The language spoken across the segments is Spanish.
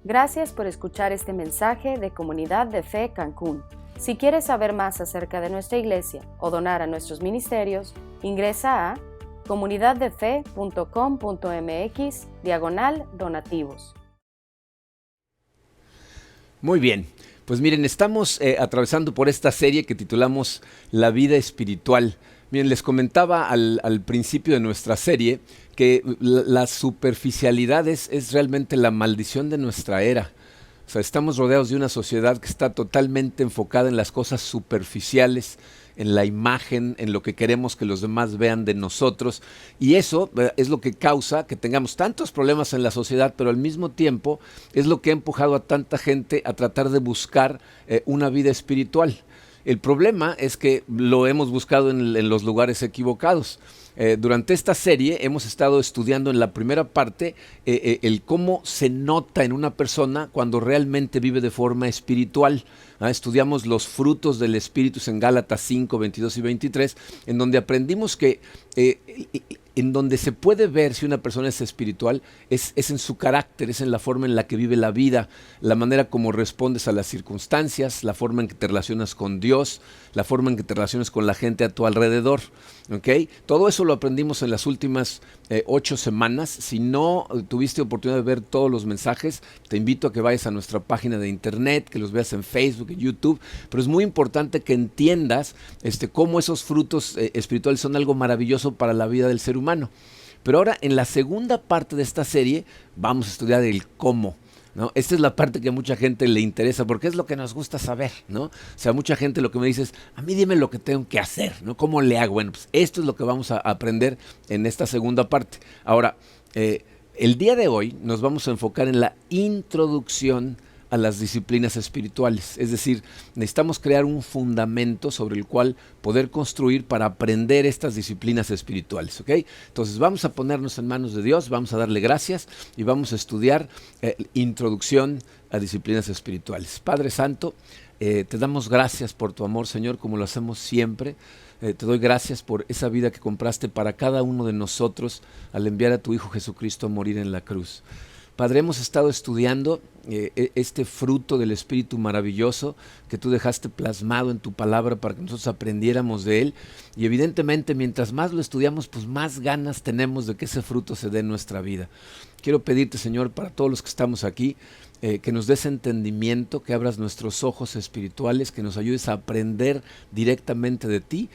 Gracias por escuchar este mensaje de Comunidad de Fe Cancún. Si quieres saber más acerca de nuestra iglesia o donar a nuestros ministerios, ingresa a comunidaddefe.com.mx/donativos. Muy bien, pues miren, estamos atravesando por esta serie que titulamos La vida espiritual. Miren, les comentaba al principio de nuestra serie que la superficialidad es realmente la maldición de nuestra era. O sea, estamos rodeados de una sociedad que está totalmente enfocada en las cosas superficiales, en la imagen, en lo que queremos que los demás vean de nosotros. Y eso es lo que causa que tengamos tantos problemas en la sociedad, pero al mismo tiempo es lo que ha empujado a tanta gente a tratar de buscar una vida espiritual. El problema es que lo hemos buscado en los lugares equivocados. Durante esta serie hemos estado estudiando en la primera parte el cómo se nota en una persona cuando realmente vive de forma espiritual. Estudiamos los frutos del Espíritu en Gálatas 5, 22 y 23, en donde aprendimos que en donde se puede ver si una persona es espiritual es en su carácter, es en la forma en la que vive la vida, la manera como respondes a las circunstancias, la forma en que te relacionas con Dios, la forma en que te relacionas con la gente a tu alrededor. ¿Okay? Todo eso lo aprendimos en las últimas 8 semanas. Si no tuviste oportunidad de ver todos los mensajes, te invito a que vayas a nuestra página de internet, que los veas en Facebook, en YouTube, pero es muy importante que entiendas cómo esos frutos espirituales son algo maravilloso para la vida del ser humano. Pero ahora, en la segunda parte de esta serie, vamos a estudiar el cómo, ¿no? Esta es la parte que a mucha gente le interesa porque es lo que nos gusta saber, ¿no? O sea, mucha gente lo que me dice es, a mí dime lo que tengo que hacer, ¿no? ¿Cómo le hago? Bueno, pues esto es lo que vamos a aprender en esta segunda parte. Ahora, el día de hoy nos vamos a enfocar en la introducción a las disciplinas espirituales. Es decir, necesitamos crear un fundamento sobre el cual poder construir para aprender estas disciplinas espirituales, ¿ok? Entonces vamos a ponernos en manos de Dios, vamos a darle gracias y vamos a estudiar introducción a disciplinas espirituales. Padre Santo, te damos gracias por tu amor, Señor, como lo hacemos siempre. Te doy gracias por esa vida que compraste para cada uno de nosotros al enviar a tu Hijo Jesucristo a morir en la cruz. Padre, hemos estado estudiando este fruto del Espíritu maravilloso que tú dejaste plasmado en tu palabra para que nosotros aprendiéramos de él. Y evidentemente, mientras más lo estudiamos, pues más ganas tenemos de que ese fruto se dé en nuestra vida. Quiero pedirte, Señor, para todos los que estamos aquí, que nos des entendimiento, que abras nuestros ojos espirituales, que nos ayudes a aprender directamente de ti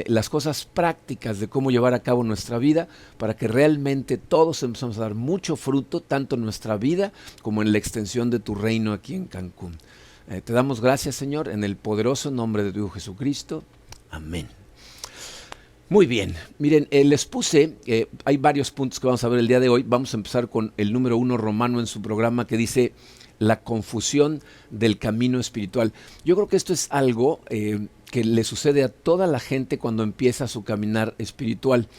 las cosas prácticas de cómo llevar a cabo nuestra vida para que realmente todos empezamos a dar mucho fruto, tanto en nuestra vida como en la extensión de tu reino aquí en Cancún. Te damos gracias, Señor, en el poderoso nombre de tu Hijo Jesucristo. Amén. Muy bien, miren, les puse, hay varios puntos que vamos a ver el día de hoy. Vamos a empezar con el número 1 romano en su programa que dice la confusión del camino espiritual. Yo creo que esto es algo que le sucede a toda la gente cuando empieza su caminar espiritual.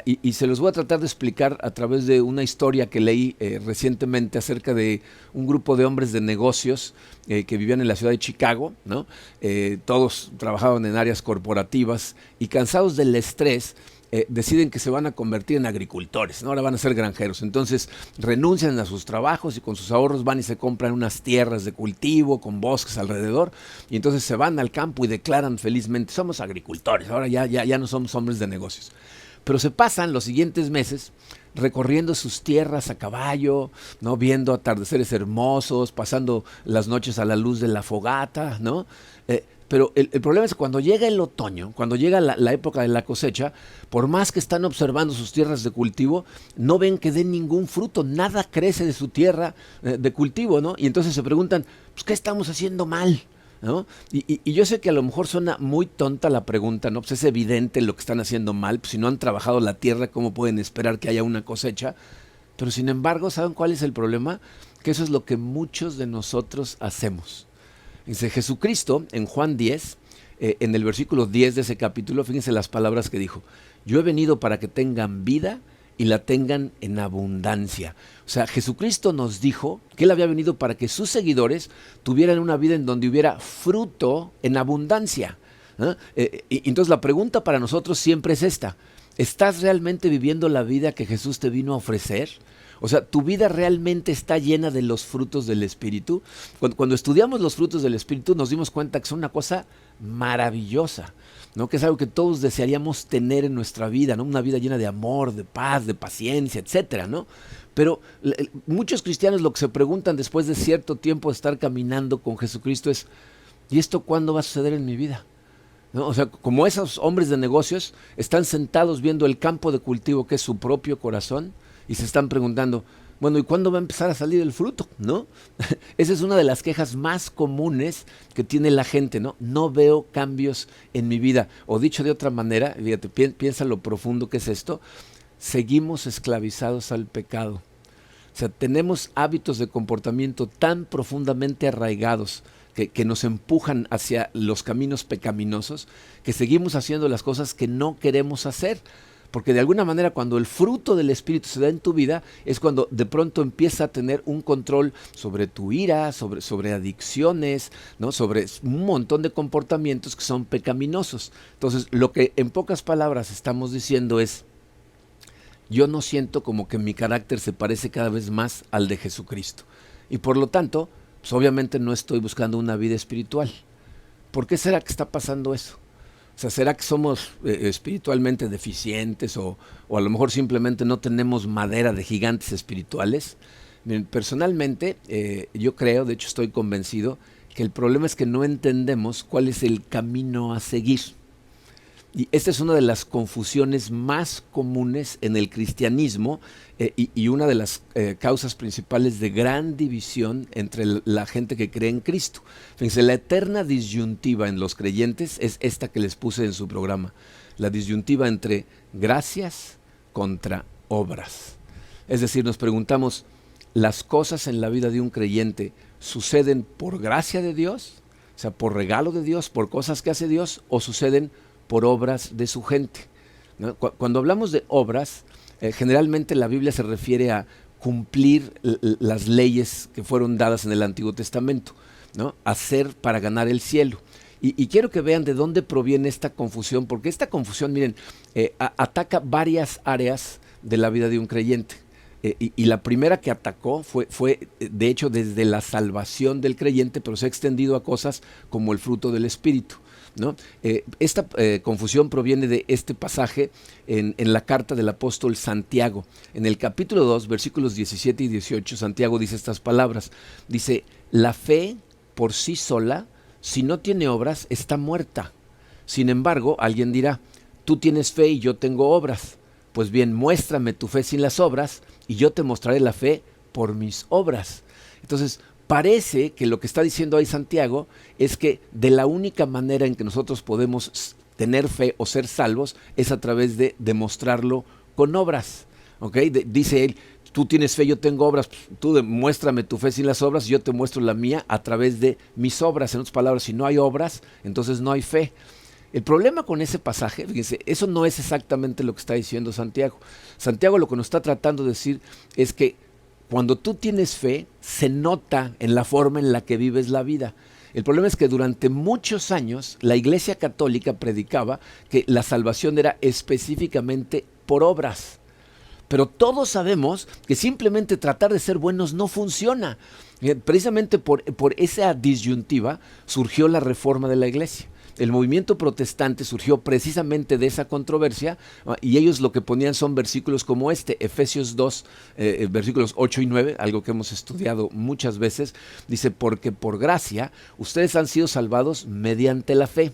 Y se los voy a tratar de explicar a través de una historia que leí recientemente acerca de un grupo de hombres de negocios que vivían en la ciudad de Chicago, ¿no? Todos trabajaban en áreas corporativas y cansados del estrés deciden que se van a convertir en agricultores, ¿no? Ahora van a ser granjeros. Entonces renuncian a sus trabajos y con sus ahorros van y se compran unas tierras de cultivo con bosques alrededor y entonces se van al campo y declaran felizmente, somos agricultores, ahora ya no somos hombres de negocios. Pero se pasan los siguientes meses recorriendo sus tierras a caballo, ¿no? Viendo atardeceres hermosos, pasando las noches a la luz de la fogata, ¿no? Pero el problema es que cuando llega el otoño, cuando llega la época de la cosecha, por más que están observando sus tierras de cultivo, no ven que den ningún fruto, nada crece de su tierra de cultivo, ¿no? Y entonces se preguntan, pues, ¿qué estamos haciendo mal? ¿No? Y yo sé que a lo mejor suena muy tonta la pregunta, ¿no? Pues es evidente lo que están haciendo mal, pues si no han trabajado la tierra, ¿cómo pueden esperar que haya una cosecha? Pero sin embargo, ¿saben cuál es el problema? Que eso es lo que muchos de nosotros hacemos. Dice Jesucristo en Juan 10, en el versículo 10 de ese capítulo, fíjense las palabras que dijo: yo he venido para que tengan vida y la tengan en abundancia. O sea, Jesucristo nos dijo que Él había venido para que sus seguidores tuvieran una vida en donde hubiera fruto en abundancia. Y entonces la pregunta para nosotros siempre es esta: ¿estás realmente viviendo la vida que Jesús te vino a ofrecer? O sea, ¿tu vida realmente está llena de los frutos del Espíritu? Cuando estudiamos los frutos del Espíritu nos dimos cuenta que son una cosa maravillosa, ¿no? Que es algo que todos desearíamos tener en nuestra vida, ¿no? Una vida llena de amor, de paz, de paciencia, etcétera, ¿no? Pero muchos cristianos lo que se preguntan después de cierto tiempo de estar caminando con Jesucristo es, ¿y esto cuándo va a suceder en mi vida? ¿No? O sea, como esos hombres de negocios están sentados viendo el campo de cultivo que es su propio corazón y se están preguntando, bueno, ¿y cuándo va a empezar a salir el fruto? ¿No? Esa es una de las quejas más comunes que tiene la gente, ¿no? No veo cambios en mi vida. O dicho de otra manera, fíjate, piensa lo profundo que es esto, seguimos esclavizados al pecado. O sea, tenemos hábitos de comportamiento tan profundamente arraigados que nos empujan hacia los caminos pecaminosos, que seguimos haciendo las cosas que no queremos hacer. Porque de alguna manera cuando el fruto del Espíritu se da en tu vida es cuando de pronto empieza a tener un control sobre tu ira, sobre adicciones, ¿no? Sobre un montón de comportamientos que son pecaminosos. Entonces, lo que en pocas palabras estamos diciendo es, yo no siento como que mi carácter se parece cada vez más al de Jesucristo. Y por lo tanto, pues obviamente no estoy buscando una vida espiritual. ¿Por qué será que está pasando eso? O sea, ¿será que somos espiritualmente deficientes o a lo mejor simplemente no tenemos madera de gigantes espirituales? Miren, personalmente, yo creo, de hecho estoy convencido, que el problema es que no entendemos cuál es el camino a seguir. Y esta es una de las confusiones más comunes en el cristianismo y una de las causas principales de gran división entre la gente que cree en Cristo. Fíjense, la eterna disyuntiva en los creyentes es esta que les puse en su programa. La disyuntiva entre gracias contra obras. Es decir, nos preguntamos, ¿las cosas en la vida de un creyente suceden por gracia de Dios? O sea, por regalo de Dios, por cosas que hace Dios, o suceden por obras de su gente, ¿no? Cuando hablamos de obras, generalmente la Biblia se refiere a cumplir las leyes que fueron dadas en el Antiguo Testamento, ¿no? Hacer para ganar el cielo. Y quiero que vean de dónde proviene esta confusión, porque esta confusión, miren, ataca varias áreas de la vida de un creyente. Y la primera que atacó fue, de hecho, desde la salvación del creyente, pero se ha extendido a cosas como el fruto del Espíritu, ¿no? Esta confusión proviene de este pasaje en la carta del apóstol Santiago. En el capítulo 2, versículos 17 y 18, Santiago dice estas palabras. Dice, la fe por sí sola, si no tiene obras, está muerta. Sin embargo, alguien dirá, tú tienes fe y yo tengo obras. Pues bien, muéstrame tu fe sin las obras y yo te mostraré la fe por mis obras. Entonces, parece que lo que está diciendo ahí Santiago es que de la única manera en que nosotros podemos tener fe o ser salvos es a través de demostrarlo con obras. ¿Okay? Dice él, tú tienes fe, yo tengo obras, tú muéstrame tu fe sin las obras y yo te muestro la mía a través de mis obras. En otras palabras, si no hay obras, entonces no hay fe. El problema con ese pasaje, fíjense, eso no es exactamente lo que está diciendo Santiago. Santiago lo que nos está tratando de decir es que cuando tú tienes fe, se nota en la forma en la que vives la vida. El problema es que durante muchos años la Iglesia Católica predicaba que la salvación era específicamente por obras. Pero todos sabemos que simplemente tratar de ser buenos no funciona. Precisamente por esa disyuntiva surgió la reforma de la Iglesia. El movimiento protestante surgió precisamente de esa controversia y ellos lo que ponían son versículos como este, Efesios 2, versículos 8 y 9, algo que hemos estudiado muchas veces. Dice, porque por gracia ustedes han sido salvados mediante la fe.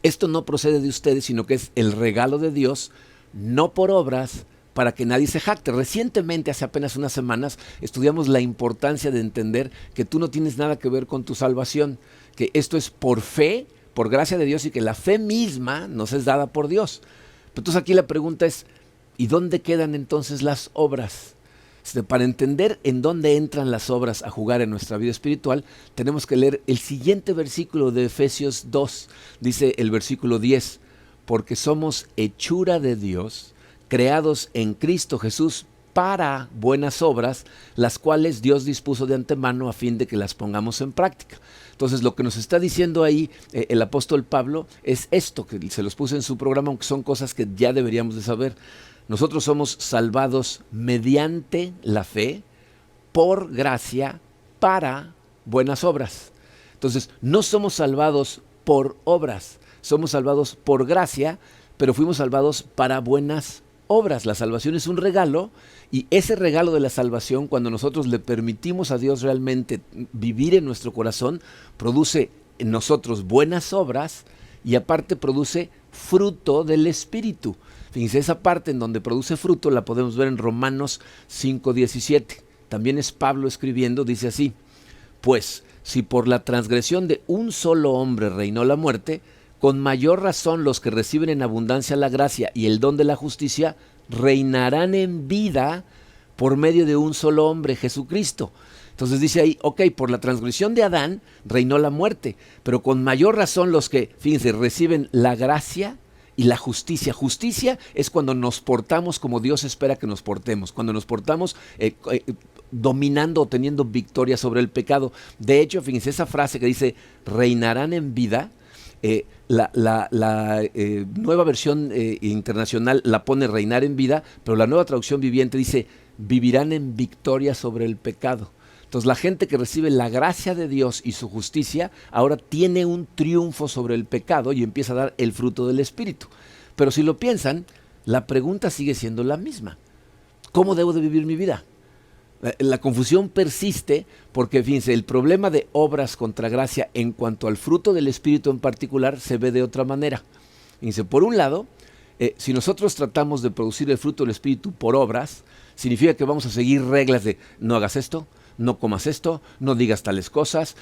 Esto no procede de ustedes, sino que es el regalo de Dios, no por obras, para que nadie se jacte. Recientemente, hace apenas unas semanas, estudiamos la importancia de entender que tú no tienes nada que ver con tu salvación, que esto es por fe, por gracia de Dios y que la fe misma nos es dada por Dios. Entonces aquí la pregunta es, ¿y dónde quedan entonces las obras? Para entender en dónde entran las obras a jugar en nuestra vida espiritual, tenemos que leer el siguiente versículo de Efesios 2. Dice el versículo 10, porque somos hechura de Dios, creados en Cristo Jesús para buenas obras, las cuales Dios dispuso de antemano a fin de que las pongamos en práctica. Entonces lo que nos está diciendo ahí el apóstol Pablo es esto, que se los puse en su programa, aunque son cosas que ya deberíamos de saber. Nosotros somos salvados mediante la fe, por gracia, para buenas obras. Entonces, no somos salvados por obras, somos salvados por gracia, pero fuimos salvados para buenas obras. La salvación es un regalo, y ese regalo de la salvación, cuando nosotros le permitimos a Dios realmente vivir en nuestro corazón, produce en nosotros buenas obras y aparte produce fruto del Espíritu. Fíjense, esa parte en donde produce fruto la podemos ver en Romanos 5:17. También es Pablo escribiendo, dice así: pues si por la transgresión de un solo hombre reinó la muerte, con mayor razón los que reciben en abundancia la gracia y el don de la justicia reinarán en vida por medio de un solo hombre, Jesucristo. Entonces dice ahí, ok, por la transgresión de Adán reinó la muerte, pero con mayor razón los que, fíjense, reciben la gracia y la justicia. Justicia es cuando nos portamos como Dios espera que nos portemos, cuando nos portamos dominando o teniendo victoria sobre el pecado. De hecho, fíjense, esa frase que dice reinarán en vida, la nueva versión internacional la pone reinar en vida, pero la nueva traducción viviente dice vivirán en victoria sobre el pecado. Entonces la gente que recibe la gracia de Dios y su justicia ahora tiene un triunfo sobre el pecado y empieza a dar el fruto del Espíritu. Pero si lo piensan, la pregunta sigue siendo la misma: ¿cómo debo de vivir mi vida? La confusión persiste porque, fíjense, el problema de obras contra gracia en cuanto al fruto del Espíritu en particular se ve de otra manera. Fíjense, por un lado, si nosotros tratamos de producir el fruto del Espíritu por obras, significa que vamos a seguir reglas de no hagas esto, no comas esto, no digas tales cosas,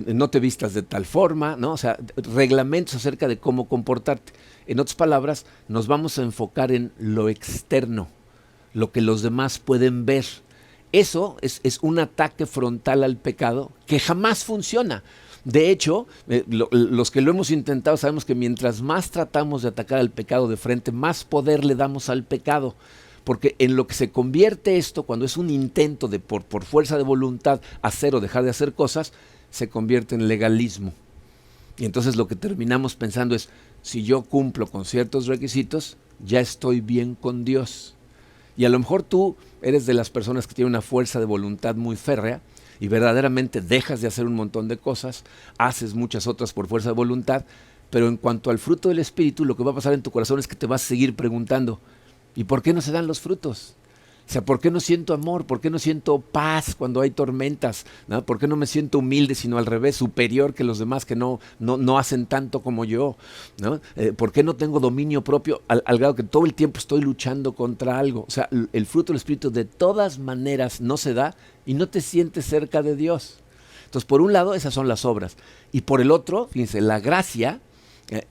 no te vistas de tal forma, ¿no? O sea, reglamentos acerca de cómo comportarte. En otras palabras, nos vamos a enfocar en lo externo, lo que los demás pueden ver. Eso es un ataque frontal al pecado que jamás funciona. De hecho, los que lo hemos intentado sabemos que mientras más tratamos de atacar al pecado de frente, más poder le damos al pecado. Porque en lo que se convierte esto, cuando es un intento de por fuerza de voluntad hacer o dejar de hacer cosas, se convierte en legalismo. Y entonces lo que terminamos pensando es, si yo cumplo con ciertos requisitos, ya estoy bien con Dios. Y a lo mejor tú eres de las personas que tienen una fuerza de voluntad muy férrea y verdaderamente dejas de hacer un montón de cosas, haces muchas otras por fuerza de voluntad, pero en cuanto al fruto del Espíritu, lo que va a pasar en tu corazón es que te vas a seguir preguntando, ¿y por qué no se dan los frutos? O sea, ¿por qué no siento amor? ¿Por qué no siento paz cuando hay tormentas? ¿No? ¿Por qué no me siento humilde, sino al revés, superior que los demás que no hacen tanto como yo? ¿No? ¿Por qué no tengo dominio propio al grado que todo el tiempo estoy luchando contra algo? O sea, el fruto del Espíritu de todas maneras no se da y no te sientes cerca de Dios. Entonces, por un lado, esas son las obras. Y por el otro, fíjense, la gracia,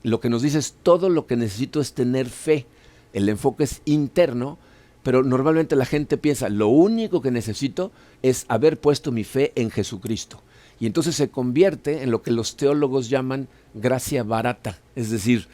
lo que nos dice es todo lo que necesito es tener fe. El enfoque es interno, pero normalmente la gente piensa, lo único que necesito es haber puesto mi fe en Jesucristo. Y entonces se convierte en lo que los teólogos llaman gracia barata. Es decir,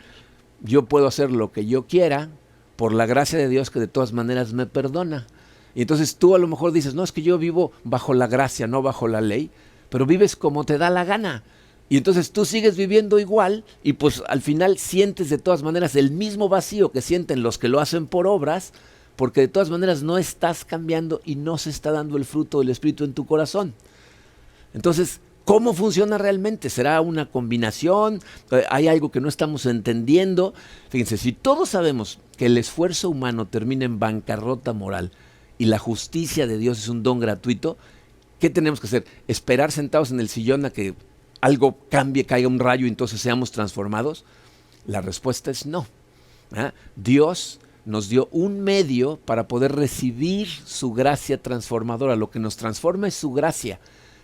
yo puedo hacer lo que yo quiera por la gracia de Dios que de todas maneras me perdona. Y entonces tú a lo mejor dices, no, es que yo vivo bajo la gracia, no bajo la ley, pero vives como te da la gana. Y entonces tú sigues viviendo igual y pues al final sientes de todas maneras el mismo vacío que sienten los que lo hacen por obras, porque de todas maneras no estás cambiando y no se está dando el fruto del Espíritu en tu corazón. Entonces, ¿cómo funciona realmente? ¿Será una combinación? ¿Hay algo que no estamos entendiendo? Fíjense, si todos sabemos que el esfuerzo humano termina en bancarrota moral y la justicia de Dios es un don gratuito, ¿qué tenemos que hacer? ¿Esperar sentados en el sillón a que algo cambie, caiga un rayo y entonces seamos transformados? La respuesta es no. Dios nos dio un medio para poder recibir su gracia transformadora. Lo que nos transforma es su gracia,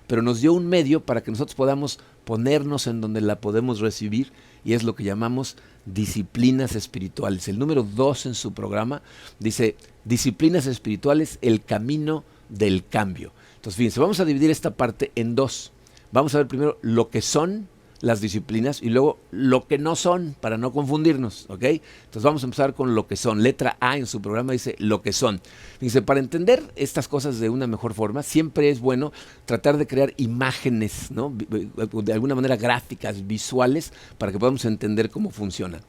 pero nos dio un medio para que nosotros podamos ponernos en donde la podemos recibir, y es lo que llamamos disciplinas espirituales. El número 2 en su programa dice, disciplinas espirituales, el camino del cambio. Entonces, fíjense, vamos a dividir esta parte en dos. Vamos a ver primero lo que son las disciplinas y luego lo que no son, para no confundirnos, ¿ok? Entonces vamos a empezar con lo que son. Letra A en su programa dice lo que son. Dice, para entender estas cosas de una mejor forma, siempre es bueno tratar de crear imágenes, ¿no? De alguna manera gráficas, visuales, para que podamos entender cómo funcionan.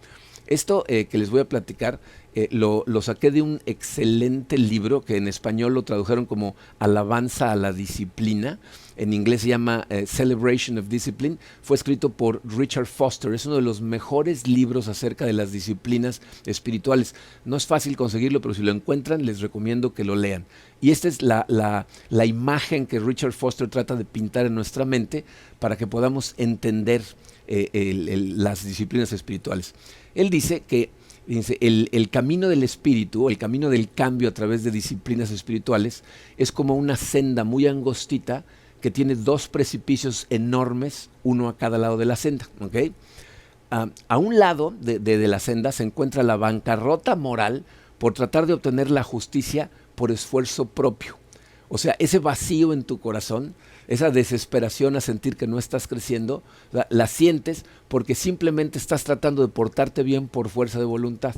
Esto que les voy a platicar lo saqué de un excelente libro que en español lo tradujeron como Alabanza a la Disciplina. En inglés se llama Celebration of Discipline. Fue escrito por Richard Foster. Es uno de los mejores libros acerca de las disciplinas espirituales. No es fácil conseguirlo, pero si lo encuentran, les recomiendo que lo lean. Y esta es la imagen que Richard Foster trata de pintar en nuestra mente para que podamos entender las disciplinas espirituales. Él dice que el camino del espíritu, el camino del cambio a través de disciplinas espirituales, es como una senda muy angostita que tiene dos precipicios enormes, uno a cada lado de la senda. ¿Okay? A un lado de la senda se encuentra la bancarrota moral por tratar de obtener la justicia por esfuerzo propio. O sea, ese vacío en tu corazón, esa desesperación a sentir que no estás creciendo, la sientes porque simplemente estás tratando de portarte bien por fuerza de voluntad.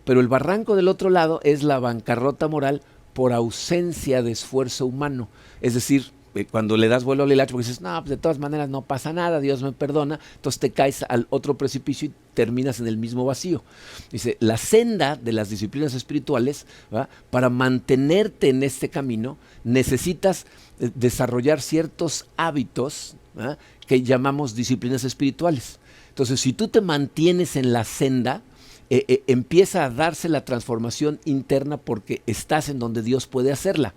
Pero el barranco del otro lado es la bancarrota moral por ausencia de esfuerzo humano. Es decir, cuando le das vuelo al hilacho porque dices, no, pues de todas maneras no pasa nada, Dios me perdona, entonces te caes al otro precipicio y terminas en el mismo vacío. Dice, la senda de las disciplinas espirituales, ¿va? Para mantenerte en este camino, necesitas desarrollar ciertos hábitos, ¿va? Que llamamos disciplinas espirituales. Entonces, si tú te mantienes en la senda, empieza a darse la transformación interna porque estás en donde Dios puede hacerla.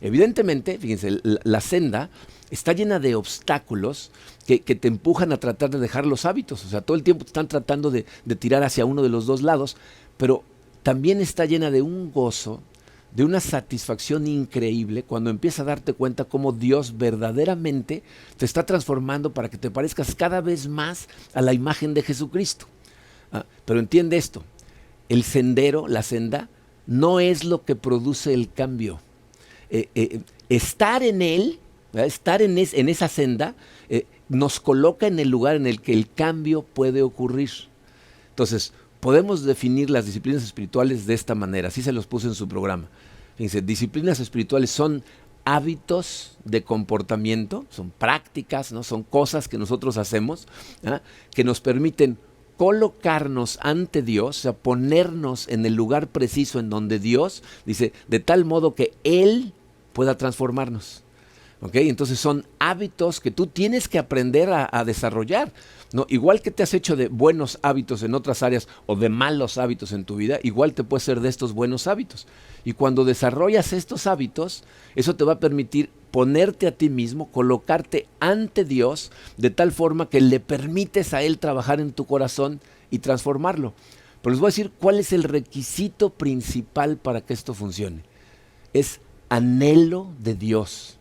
Evidentemente, fíjense, la senda está llena de obstáculos que te empujan a tratar de dejar los hábitos. O sea, todo el tiempo te están tratando de tirar hacia uno de los dos lados, pero también está llena de un gozo, de una satisfacción increíble cuando empiezas a darte cuenta cómo Dios verdaderamente te está transformando para que te parezcas cada vez más a la imagen de Jesucristo. Pero entiende esto, el sendero, la senda, no es lo que produce el cambio. Estar en él, ¿verdad? Estar en esa senda, nos coloca en el lugar en el que el cambio puede ocurrir. Entonces, podemos definir las disciplinas espirituales de esta manera, así se los puse en su programa. Fíjense, disciplinas espirituales son hábitos de comportamiento, son prácticas, ¿no? Son cosas que nosotros hacemos, ¿ah? Que nos permiten colocarnos ante Dios, o sea, ponernos en el lugar preciso en donde Dios, dice, de tal modo que Él pueda transformarnos. ¿Okay? Entonces son hábitos que tú tienes que aprender a desarrollar, ¿no? Igual que te has hecho de buenos hábitos en otras áreas o de malos hábitos en tu vida, igual te puedes ser de estos buenos hábitos. Y cuando desarrollas estos hábitos, eso te va a permitir ponerte a ti mismo, colocarte ante Dios de tal forma que le permites a Él trabajar en tu corazón y transformarlo. Pero les voy a decir cuál es el requisito principal para que esto funcione. Es anhelo de Dios.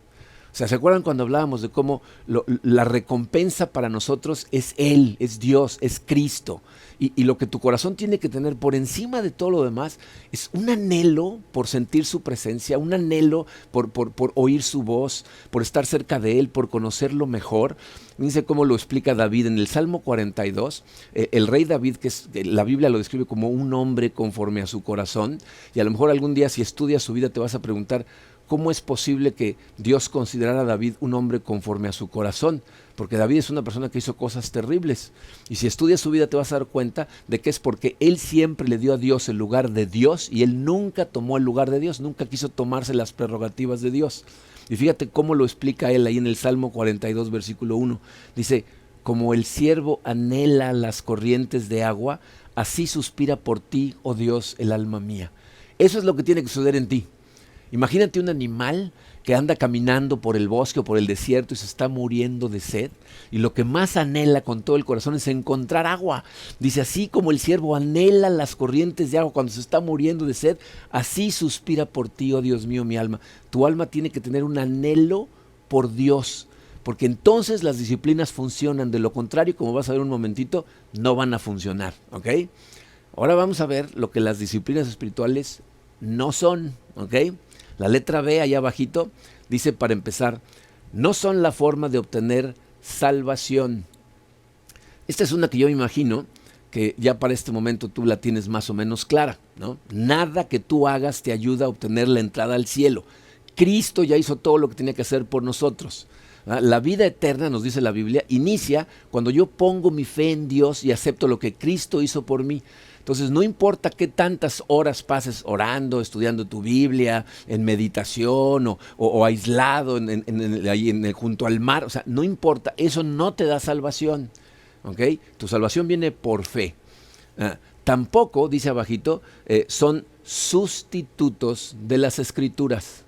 O sea, ¿se acuerdan cuando hablábamos de cómo la recompensa para nosotros es Él, es Dios, es Cristo? Y lo que tu corazón tiene que tener por encima de todo lo demás es un anhelo por sentir su presencia, un anhelo por oír su voz, por estar cerca de Él, por conocerlo mejor. Fíjense cómo lo explica David en el Salmo 42. El rey David, la Biblia lo describe como un hombre conforme a su corazón. Y a lo mejor algún día si estudias su vida te vas a preguntar, ¿cómo es posible que Dios considerara a David un hombre conforme a su corazón? Porque David es una persona que hizo cosas terribles. Y si estudias su vida te vas a dar cuenta de que es porque él siempre le dio a Dios el lugar de Dios y él nunca tomó el lugar de Dios, nunca quiso tomarse las prerrogativas de Dios. Y fíjate cómo lo explica él ahí en el Salmo 42, versículo 1. Dice, como el ciervo anhela las corrientes de agua, así suspira por ti, oh Dios, el alma mía. Eso es lo que tiene que suceder en ti. Imagínate un animal que anda caminando por el bosque o por el desierto y se está muriendo de sed, y lo que más anhela con todo el corazón es encontrar agua. Dice, así como el ciervo anhela las corrientes de agua cuando se está muriendo de sed, así suspira por ti, oh Dios mío, mi alma. Tu alma tiene que tener un anhelo por Dios, porque entonces las disciplinas funcionan. De lo contrario, como vas a ver un momentito, no van a funcionar, ¿ok? Ahora vamos a ver lo que las disciplinas espirituales no son, ¿ok? La letra B, allá abajito, dice para empezar, no son la forma de obtener salvación. Esta es una que yo me imagino que ya para este momento tú la tienes más o menos clara, ¿no? Nada que tú hagas te ayuda a obtener la entrada al cielo. Cristo ya hizo todo lo que tenía que hacer por nosotros. La vida eterna, nos dice la Biblia, inicia cuando yo pongo mi fe en Dios y acepto lo que Cristo hizo por mí. Entonces, no importa qué tantas horas pases orando, estudiando tu Biblia, en meditación o aislado junto al mar, o sea, no importa, eso no te da salvación, ¿ok? Tu salvación viene por fe. Tampoco, dice abajito, son sustitutos de las Escrituras.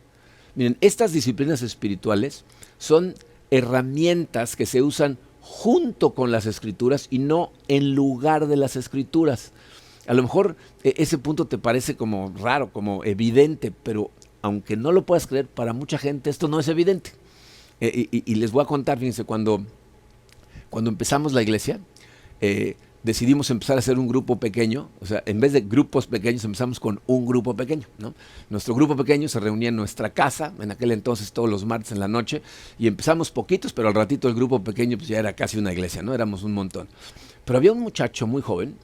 Miren, estas disciplinas espirituales son herramientas que se usan junto con las Escrituras y no en lugar de las Escrituras. A lo mejor ese punto te parece como raro, como evidente, pero aunque no lo puedas creer, para mucha gente esto no es evidente. Y les voy a contar, fíjense, cuando empezamos la iglesia, decidimos empezar a hacer un grupo pequeño, o sea, en vez de grupos pequeños empezamos con un grupo pequeño, ¿no? Nuestro grupo pequeño se reunía en nuestra casa, en aquel entonces todos los martes en la noche, y empezamos poquitos, pero al ratito el grupo pequeño pues ya era casi una iglesia, ¿no? Éramos un montón. Pero había un muchacho muy joven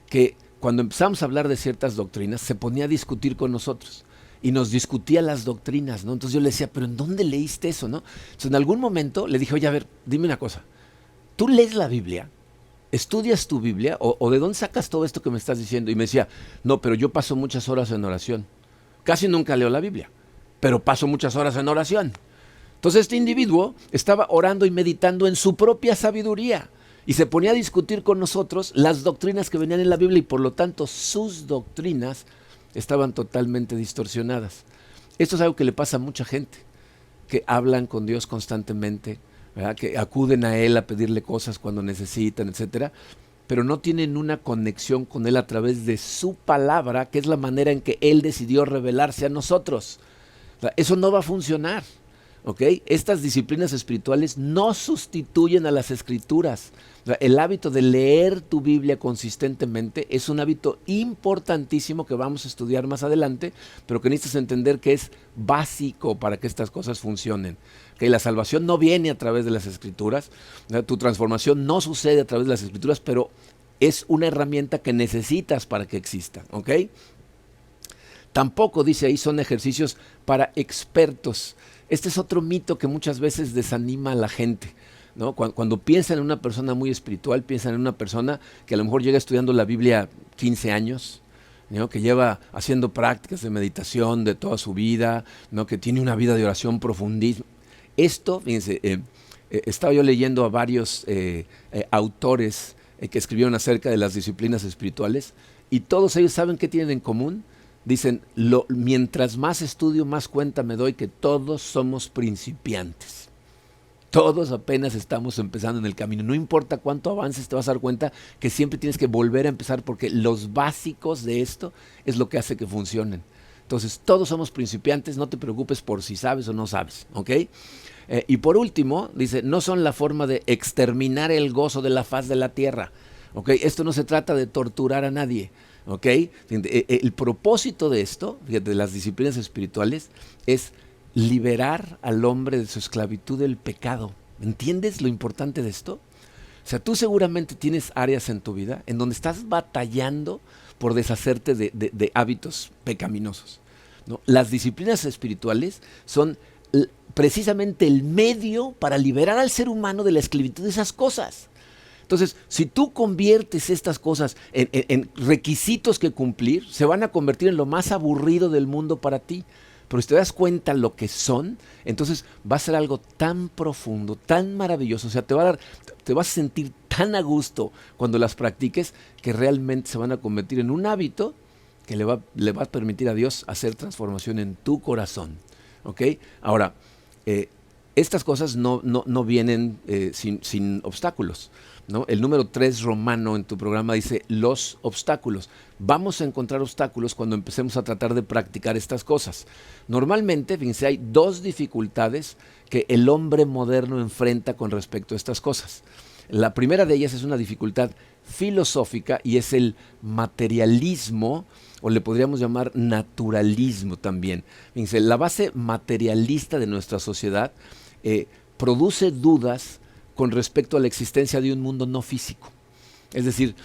que cuando empezamos a hablar de ciertas doctrinas se ponía a discutir con nosotros y nos discutía las doctrinas, ¿no? Entonces yo le decía, ¿pero en dónde leíste eso, no? Entonces en algún momento le dije, oye, a ver, dime una cosa, ¿tú lees la Biblia? ¿Estudias tu Biblia o de dónde sacas todo esto que me estás diciendo? Y me decía, no, pero yo paso muchas horas en oración. Casi nunca leo la Biblia, pero paso muchas horas en oración. Entonces este individuo estaba orando y meditando en su propia sabiduría y se ponía a discutir con nosotros las doctrinas que venían en la Biblia y por lo tanto sus doctrinas estaban totalmente distorsionadas. Esto es algo que le pasa a mucha gente, que hablan con Dios constantemente, ¿verdad? Que acuden a Él a pedirle cosas cuando necesitan, etcétera, pero no tienen una conexión con Él a través de su palabra, que es la manera en que Él decidió revelarse a nosotros. O sea, eso no va a funcionar, ¿ok? Estas disciplinas espirituales no sustituyen a las Escrituras. O sea, el hábito de leer tu Biblia consistentemente es un hábito importantísimo que vamos a estudiar más adelante, pero que necesitas entender que es básico para que estas cosas funcionen. Que la salvación no viene a través de las Escrituras, tu transformación no sucede a través de las Escrituras, pero es una herramienta que necesitas para que exista, ¿ok? Tampoco, dice ahí, son ejercicios para expertos. Este es otro mito que muchas veces desanima a la gente, ¿no? Cuando piensan en una persona muy espiritual, piensan en una persona que a lo mejor llega estudiando la Biblia 15 años, ¿no? Que lleva haciendo prácticas de meditación de toda su vida, ¿no? Que tiene una vida de oración profundísima. Esto, fíjense, estaba yo leyendo a varios autores que escribieron acerca de las disciplinas espirituales y todos ellos saben qué tienen en común. Dicen, mientras más estudio, más cuenta me doy que todos somos principiantes. Todos apenas estamos empezando en el camino. No importa cuánto avances, te vas a dar cuenta que siempre tienes que volver a empezar porque los básicos de esto es lo que hace que funcionen. Entonces, todos somos principiantes, no te preocupes por si sabes o no sabes, ¿ok? Y por último, dice, no son la forma de exterminar el gozo de la faz de la tierra, ¿ok? Esto no se trata de torturar a nadie, ¿ok? El propósito de esto, de las disciplinas espirituales, es liberar al hombre de su esclavitud del pecado. ¿Entiendes lo importante de esto? O sea, tú seguramente tienes áreas en tu vida en donde estás batallando por deshacerte de hábitos pecaminosos, ¿no? Las disciplinas espirituales son precisamente el medio para liberar al ser humano de la esclavitud de esas cosas. Entonces, si tú conviertes estas cosas en requisitos que cumplir, se van a convertir en lo más aburrido del mundo para ti. Pero si te das cuenta lo que son, entonces va a ser algo tan profundo, tan maravilloso. O sea, te vas a sentir tan a gusto cuando las practiques que realmente se van a convertir en un hábito que le va a permitir a Dios hacer transformación en tu corazón. ¿Ok? Ahora, estas cosas no vienen sin obstáculos, ¿no? El número 3 romano en tu programa dice los obstáculos. Vamos a encontrar obstáculos cuando empecemos a tratar de practicar estas cosas. Normalmente, fíjense, hay dos dificultades que el hombre moderno enfrenta con respecto a estas cosas. La primera de ellas es una dificultad filosófica y es el materialismo, o le podríamos llamar naturalismo también. Fíjense, la base materialista de nuestra sociedad produce dudas con respecto a la existencia de un mundo no físico. Es decir,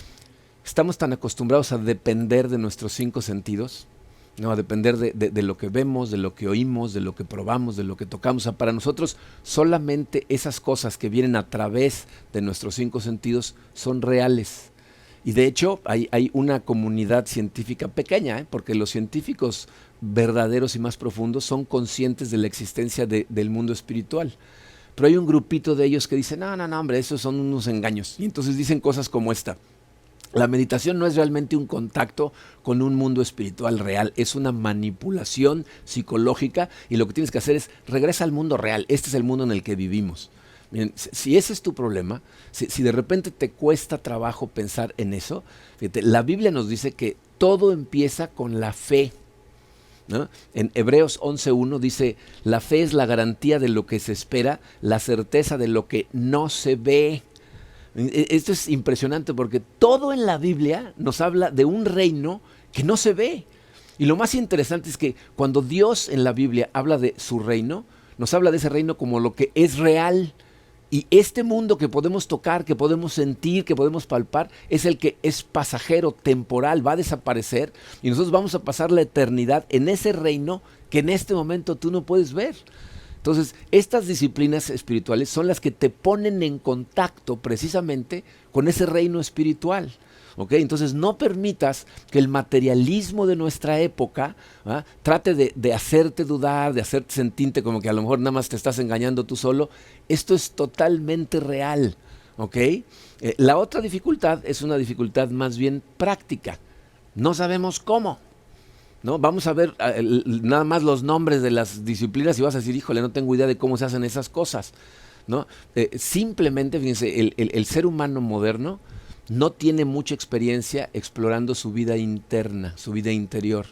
estamos tan acostumbrados a depender de nuestros 5 sentidos, ¿no? A depender de lo que vemos, de lo que oímos, de lo que probamos, de lo que tocamos. O sea, para nosotros solamente esas cosas que vienen a través de nuestros 5 sentidos son reales. Y de hecho hay una comunidad científica pequeña, porque los científicos verdaderos y más profundos son conscientes de la existencia del mundo espiritual. Pero hay un grupito de ellos que dicen, no, hombre, esos son unos engaños. Y entonces dicen cosas como esta: la meditación no es realmente un contacto con un mundo espiritual real, es una manipulación psicológica, y lo que tienes que hacer es regresa al mundo real. Este es el mundo en el que vivimos. Miren, si ese es tu problema, si de repente te cuesta trabajo pensar en eso, fíjate, la Biblia nos dice que todo empieza con la fe, ¿no? En Hebreos 11:1 dice, la fe es la garantía de lo que se espera, la certeza de lo que no se ve. Esto es impresionante porque todo en la Biblia nos habla de un reino que no se ve. Y lo más interesante es que cuando Dios en la Biblia habla de su reino, nos habla de ese reino como lo que es real. Y este mundo que podemos tocar, que podemos sentir, que podemos palpar, es el que es pasajero, temporal, va a desaparecer. Y nosotros vamos a pasar la eternidad en ese reino que en este momento tú no puedes ver. Entonces, estas disciplinas espirituales son las que te ponen en contacto precisamente con ese reino espiritual. ¿Okay? Entonces, no permitas que el materialismo de nuestra época trate de hacerte dudar, de hacerte sentirte como que a lo mejor nada más te estás engañando tú solo. Esto es totalmente real. ¿Okay? La otra dificultad es una dificultad más bien práctica. No sabemos cómo. ¿No? Vamos a ver nada más los nombres de las disciplinas y vas a decir, híjole, no tengo idea de cómo se hacen esas cosas, ¿no? Simplemente, fíjense, el ser humano moderno no tiene mucha experiencia explorando su vida interna, su vida interior.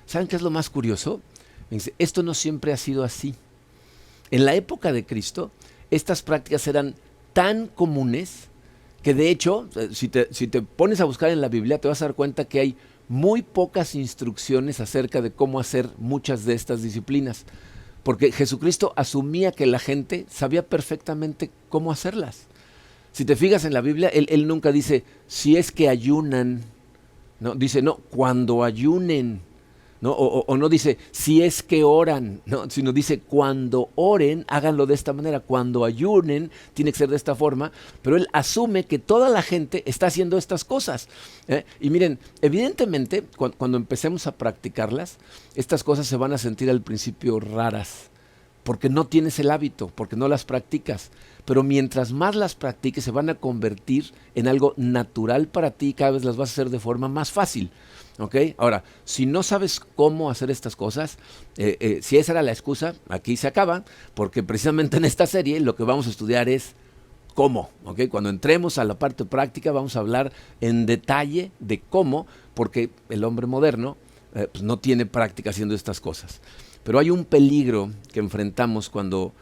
¿Saben qué es lo más curioso? Fíjense, esto no siempre ha sido así. En la época de Cristo, estas prácticas eran tan comunes que de hecho, si te pones a buscar en la Biblia, te vas a dar cuenta que hay muy pocas instrucciones acerca de cómo hacer muchas de estas disciplinas, porque Jesucristo asumía que la gente sabía perfectamente cómo hacerlas. Si te fijas en la Biblia, él nunca dice, si es que ayunan, ¿no? Dice, no, cuando ayunen, ¿no? O no dice, si es que oran, ¿no? Sino dice, cuando oren, háganlo de esta manera, cuando ayunen, tiene que ser de esta forma, pero él asume que toda la gente está haciendo estas cosas. Y miren, evidentemente, cuando empecemos a practicarlas, estas cosas se van a sentir al principio raras, porque no tienes el hábito, porque no las practicas. Pero mientras más las practiques, se van a convertir en algo natural para ti y cada vez las vas a hacer de forma más fácil. ¿Okay? Ahora, si no sabes cómo hacer estas cosas, si esa era la excusa, aquí se acaba, porque precisamente en esta serie lo que vamos a estudiar es cómo. ¿Okay? Cuando entremos a la parte práctica vamos a hablar en detalle de cómo, porque el hombre moderno pues no tiene práctica haciendo estas cosas. Pero hay un peligro que enfrentamos cuando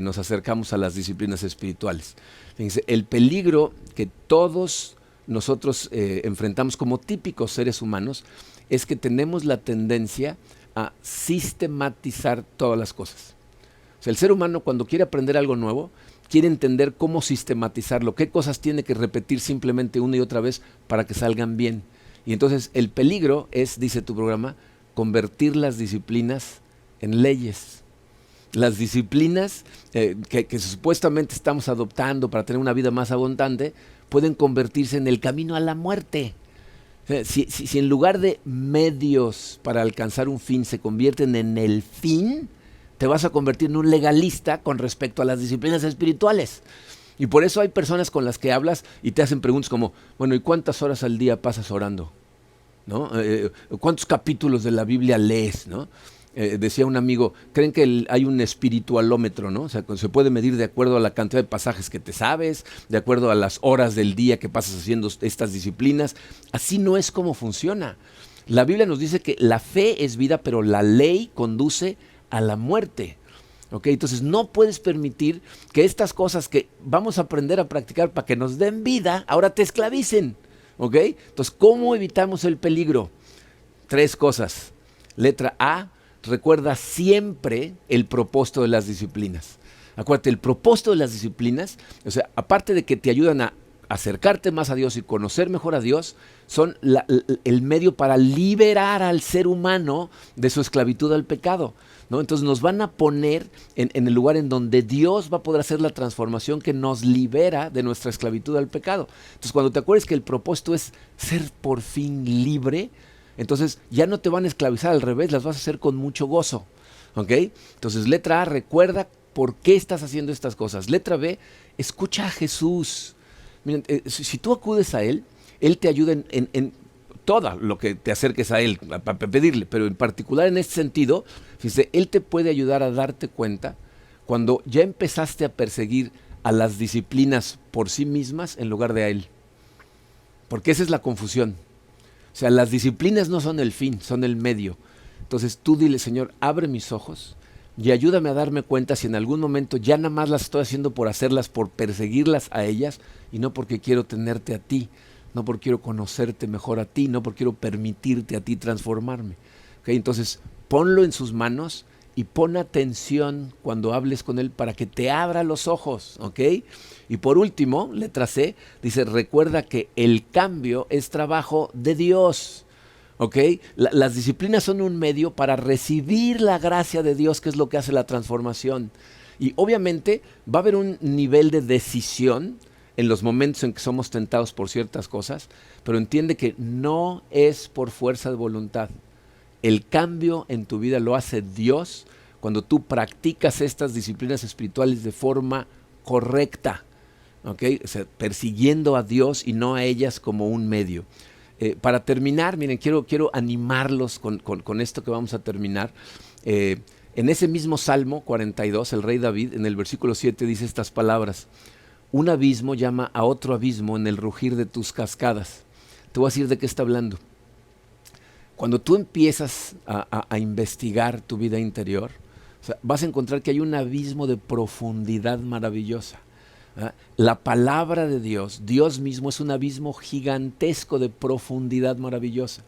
nos acercamos a las disciplinas espirituales. Fíjense, el peligro que todos nosotros enfrentamos como típicos seres humanos es que tenemos la tendencia a sistematizar todas las cosas. O sea, el ser humano cuando quiere aprender algo nuevo, quiere entender cómo sistematizarlo, qué cosas tiene que repetir simplemente una y otra vez para que salgan bien. Y entonces el peligro es, dice tu programa, convertir las disciplinas en leyes. Las disciplinas que supuestamente estamos adoptando para tener una vida más abundante pueden convertirse en el camino a la muerte. Si en lugar de medios para alcanzar un fin se convierten en el fin, te vas a convertir en un legalista con respecto a las disciplinas espirituales. Y por eso hay personas con las que hablas y te hacen preguntas como, bueno, ¿y cuántas horas al día pasas orando? ¿No? ¿Cuántos capítulos de la Biblia lees? ¿No? Decía un amigo, creen que hay un espiritualómetro, ¿no? O sea, se puede medir de acuerdo a la cantidad de pasajes que te sabes, de acuerdo a las horas del día que pasas haciendo estas disciplinas. Así no es como funciona. La Biblia nos dice que la fe es vida, pero la ley conduce a la muerte. ¿Okay? Entonces no puedes permitir que estas cosas que vamos a aprender a practicar para que nos den vida, ahora te esclavicen. ¿Okay? Entonces, ¿cómo evitamos el peligro? 3 cosas. Letra A, recuerda siempre el propósito de las disciplinas. Acuérdate, el propósito de las disciplinas, o sea, aparte de que te ayudan a acercarte más a Dios y conocer mejor a Dios son el medio para liberar al ser humano de su esclavitud al pecado, ¿no? Entonces nos van a poner en el lugar en donde Dios va a poder hacer la transformación que nos libera de nuestra esclavitud al pecado. Entonces cuando te acuerdes que el propósito es ser por fin libre, entonces ya no te van a esclavizar, al revés, las vas a hacer con mucho gozo. ¿Ok? Entonces, letra A, recuerda por qué estás haciendo estas cosas. Letra B, escucha a Jesús. Miren, si tú acudes a Él, Él te ayuda en todo lo que te acerques a Él, para pedirle, pero en particular en este sentido, fíjate, Él te puede ayudar a darte cuenta cuando ya empezaste a perseguir a las disciplinas por sí mismas en lugar de a Él. Porque esa es la confusión. O sea, las disciplinas no son el fin, son el medio. Entonces tú dile, Señor, abre mis ojos y ayúdame a darme cuenta si en algún momento ya nada más las estoy haciendo por hacerlas, por perseguirlas a ellas y no porque quiero tenerte a ti, no porque quiero conocerte mejor a ti, no porque quiero permitirte a ti transformarme. ¿Okay? Entonces ponlo en sus manos y pon atención cuando hables con Él para que te abra los ojos. ¿Ok? Y por último, letra C, dice, recuerda que el cambio es trabajo de Dios. ¿Ok? Las disciplinas son un medio para recibir la gracia de Dios, que es lo que hace la transformación. Y obviamente va a haber un nivel de decisión en los momentos en que somos tentados por ciertas cosas, pero entiende que no es por fuerza de voluntad. El cambio en tu vida lo hace Dios cuando tú practicas estas disciplinas espirituales de forma correcta. ¿Okay? O sea, persiguiendo a Dios y no a ellas como un medio. Para terminar, miren, quiero animarlos con esto que vamos a terminar. En ese mismo Salmo 42, el rey David, en el versículo 7 dice estas palabras: un abismo llama a otro abismo en el rugir de tus cascadas. Te voy a decir de qué está hablando. Cuando tú empiezas a investigar tu vida interior, o sea, vas a encontrar que hay un abismo de profundidad maravillosa. La palabra de Dios, Dios mismo es un abismo gigantesco de profundidad maravillosa.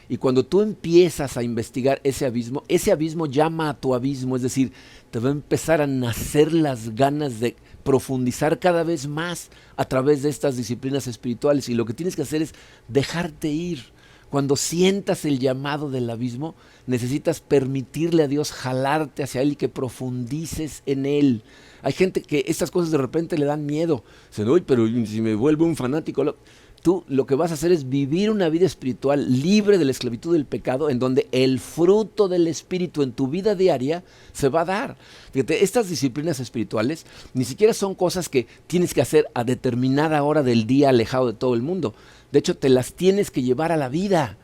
Y cuando tú empiezas a investigar ese abismo llama a tu abismo, es decir, te va a empezar a nacer las ganas de profundizar cada vez más a través de estas disciplinas espirituales. Y lo que tienes que hacer es dejarte ir. Cuando sientas el llamado del abismo, necesitas permitirle a Dios jalarte hacia Él y que profundices en Él. Hay gente que estas cosas de repente le dan miedo. Dicen, uy, pero si me vuelvo un fanático. Tú lo que vas a hacer es vivir una vida espiritual libre de la esclavitud del pecado, en donde el fruto del Espíritu en tu vida diaria se va a dar. Fíjate, estas disciplinas espirituales ni siquiera son cosas que tienes que hacer a determinada hora del día alejado de todo el mundo. De hecho, te las tienes que llevar a la vida.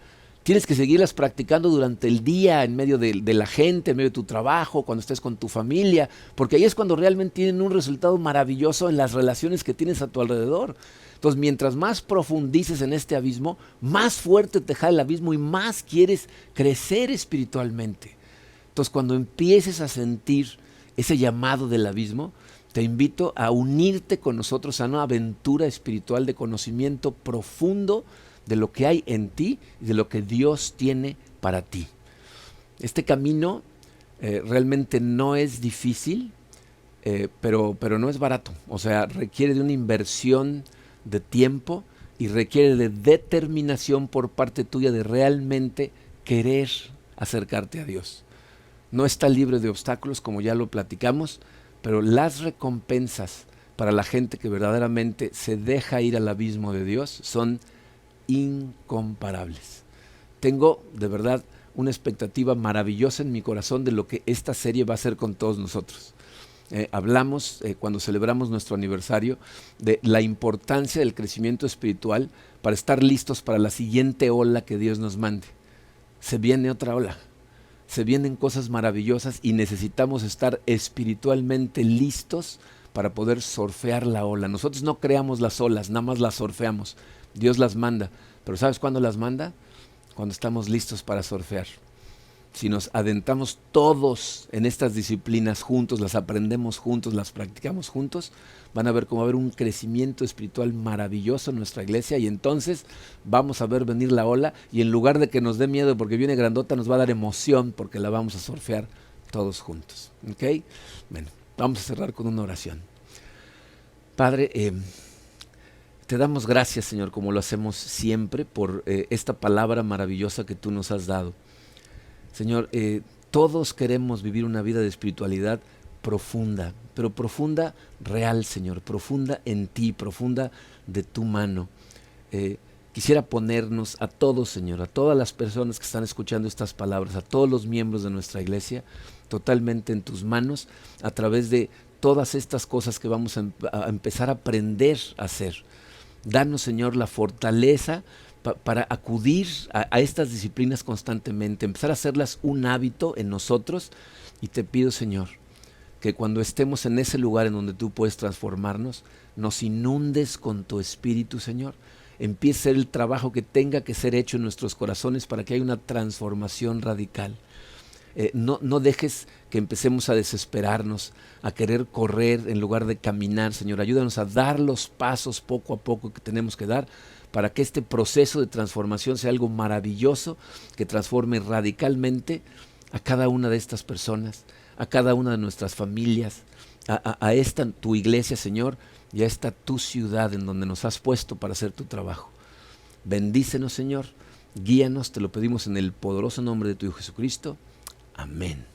Tienes que seguirlas practicando durante el día, en medio de la gente, en medio de tu trabajo, cuando estés con tu familia, porque ahí es cuando realmente tienen un resultado maravilloso en las relaciones que tienes a tu alrededor. Entonces, mientras más profundices en este abismo, más fuerte te jala el abismo y más quieres crecer espiritualmente. Entonces, cuando empieces a sentir ese llamado del abismo, te invito a unirte con nosotros a una aventura espiritual de conocimiento profundo de lo que hay en ti y de lo que Dios tiene para ti. Este camino realmente no es difícil, pero no es barato. O sea, requiere de una inversión de tiempo y requiere de determinación por parte tuya de realmente querer acercarte a Dios. No está libre de obstáculos, como ya lo platicamos, pero las recompensas para la gente que verdaderamente se deja ir al abismo de Dios son incomparables. Tengo de verdad una expectativa maravillosa en mi corazón de lo que esta serie va a hacer con todos nosotros. Hablamos cuando celebramos nuestro aniversario de la importancia del crecimiento espiritual para estar listos para la siguiente ola que Dios nos mande. Se viene otra ola, se vienen cosas maravillosas y necesitamos estar espiritualmente listos para poder surfear la ola. Nosotros no creamos las olas, nada más las surfeamos. Dios las manda, pero ¿sabes cuándo las manda? Cuando estamos listos para surfear. Si nos adentramos todos en estas disciplinas juntos, las aprendemos juntos, las practicamos juntos, van a ver cómo va a haber un crecimiento espiritual maravilloso en nuestra iglesia y entonces vamos a ver venir la ola y en lugar de que nos dé miedo porque viene grandota, nos va a dar emoción porque la vamos a surfear todos juntos. ¿Ok? Bueno, vamos a cerrar con una oración. Padre, Te damos gracias, Señor, como lo hacemos siempre, por esta palabra maravillosa que tú nos has dado. Señor, todos queremos vivir una vida de espiritualidad profunda, pero profunda real, Señor, profunda en ti, profunda de tu mano. Quisiera ponernos a todos, Señor, a todas las personas que están escuchando estas palabras, a todos los miembros de nuestra iglesia, totalmente en tus manos, a través de todas estas cosas que vamos a empezar a aprender a hacer. Danos, Señor, la fortaleza para acudir a estas disciplinas constantemente, empezar a hacerlas un hábito en nosotros. Y te pido, Señor, que cuando estemos en ese lugar en donde tú puedes transformarnos, nos inundes con tu Espíritu, Señor. Empiece a ser el trabajo que tenga que ser hecho en nuestros corazones para que haya una transformación radical. No dejes que empecemos a desesperarnos, a querer correr en lugar de caminar, Señor. Ayúdanos a dar los pasos poco a poco que tenemos que dar para que este proceso de transformación sea algo maravilloso, que transforme radicalmente a cada una de estas personas, a cada una de nuestras familias, a esta tu iglesia, Señor, y a esta tu ciudad en donde nos has puesto para hacer tu trabajo. Bendícenos, Señor, guíanos, te lo pedimos en el poderoso nombre de tu Hijo Jesucristo. Amén.